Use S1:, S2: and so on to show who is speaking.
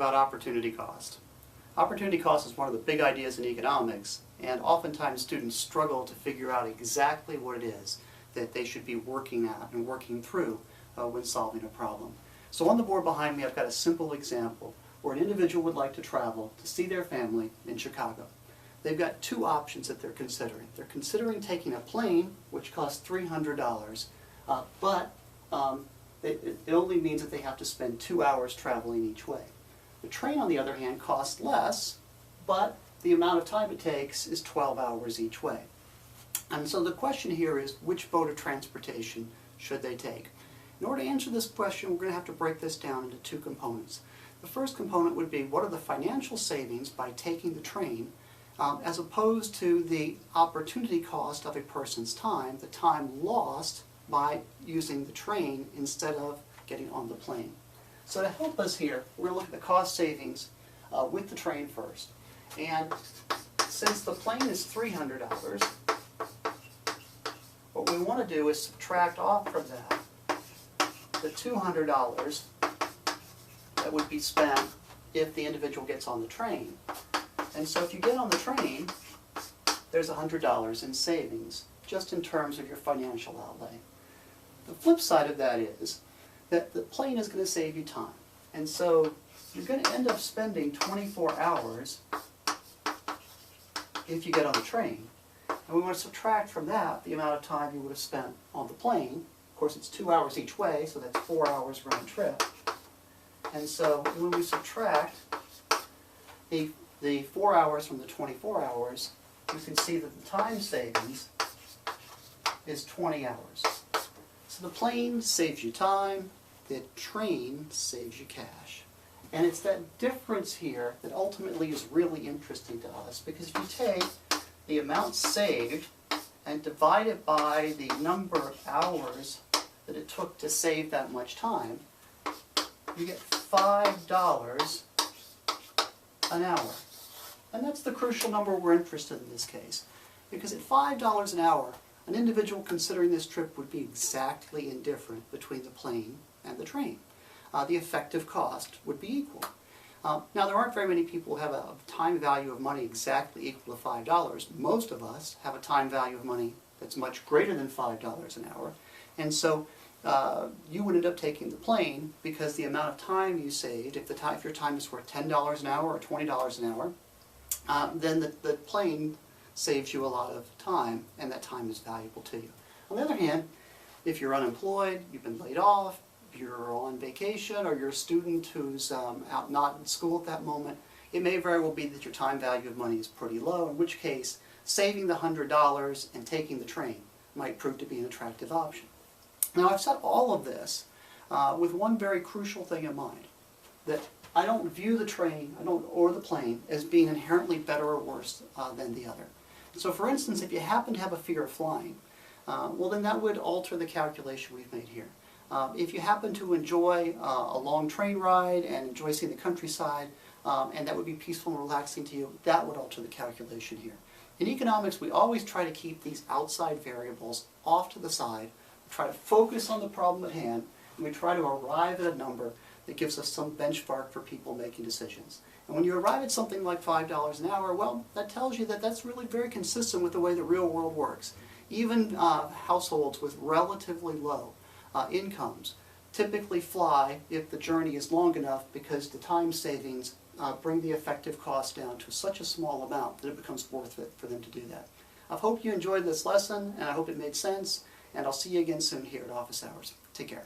S1: about opportunity cost. Opportunity cost is one of the big ideas in economics, and oftentimes students struggle to figure out exactly what it is that they should be working at and working through when solving a problem. So on the board behind me I've got a simple example where an individual would like to travel to see their family in Chicago. They've got two options that they're considering. They're considering taking a plane, which costs $300, but it only means that they have to spend 2 hours traveling each way. The train, on the other hand, costs less, but the amount of time it takes is 12 hours each way. And so the question here is, which mode of transportation should they take? In order to answer this question, we're going to have to break this down into two components. The first component would be, what are the financial savings by taking the train, as opposed to the opportunity cost of a person's time, the time lost by using the train instead of getting on the plane. So to help us here, we're going to look at the cost savings with the train first. And since the plane is $300, what we want to do is subtract off from that the $200 that would be spent if the individual gets on the train. And so if you get on the train, there's $100 in savings, just in terms of your financial outlay. The flip side of that is that the plane is going to save you time. And so you're going to end up spending 24 hours if you get on the train. And we want to subtract from that the amount of time you would have spent on the plane. Of course, it's 2 hours each way, so that's 4 hours round trip. And so when we subtract the 4 hours from the 24 hours, you can see that the time savings is 20 hours. So the plane saves you time, the train saves you cash. And it's that difference here that ultimately is really interesting to us, because if you take the amount saved and divide it by the number of hours that it took to save that much time, you get $5 an hour. And that's the crucial number we're interested in this case, because at $5 an hour, an individual considering this trip would be exactly indifferent between the plane and the train. The effective cost would be equal. Now, there aren't very many people who have a time value of money exactly equal to $5. Most of us have a time value of money that's much greater than $5 an hour. And so you would end up taking the plane because the amount of time you saved, if your time is worth $10 an hour or $20 an hour, then the plane saves you a lot of time, and that time is valuable to you. On the other hand, if you're unemployed, you've been laid off, you're on vacation, or you're a student who's out not in school at that moment, it may very well be that your time value of money is pretty low, in which case saving the $100 and taking the train might prove to be an attractive option. Now, I've said all of this with one very crucial thing in mind, that I don't view the train or the plane as being inherently better or worse than the other. So for instance, if you happen to have a fear of flying, well then that would alter the calculation we've made here. If you happen to enjoy a long train ride and enjoy seeing the countryside, and that would be peaceful and relaxing to you, that would alter the calculation here. In economics, we always try to keep these outside variables off to the side, we try to focus on the problem at hand, and we try to arrive at a number that gives us some benchmark for people making decisions. And when you arrive at something like $5 an hour, well, that tells you that that's really very consistent with the way the real world works. Even households with relatively low incomes typically fly if the journey is long enough, because the time savings bring the effective cost down to such a small amount that it becomes worth it for them to do that. I hope you enjoyed this lesson, and I hope it made sense, and I'll see you again soon here at Office Hours. Take care.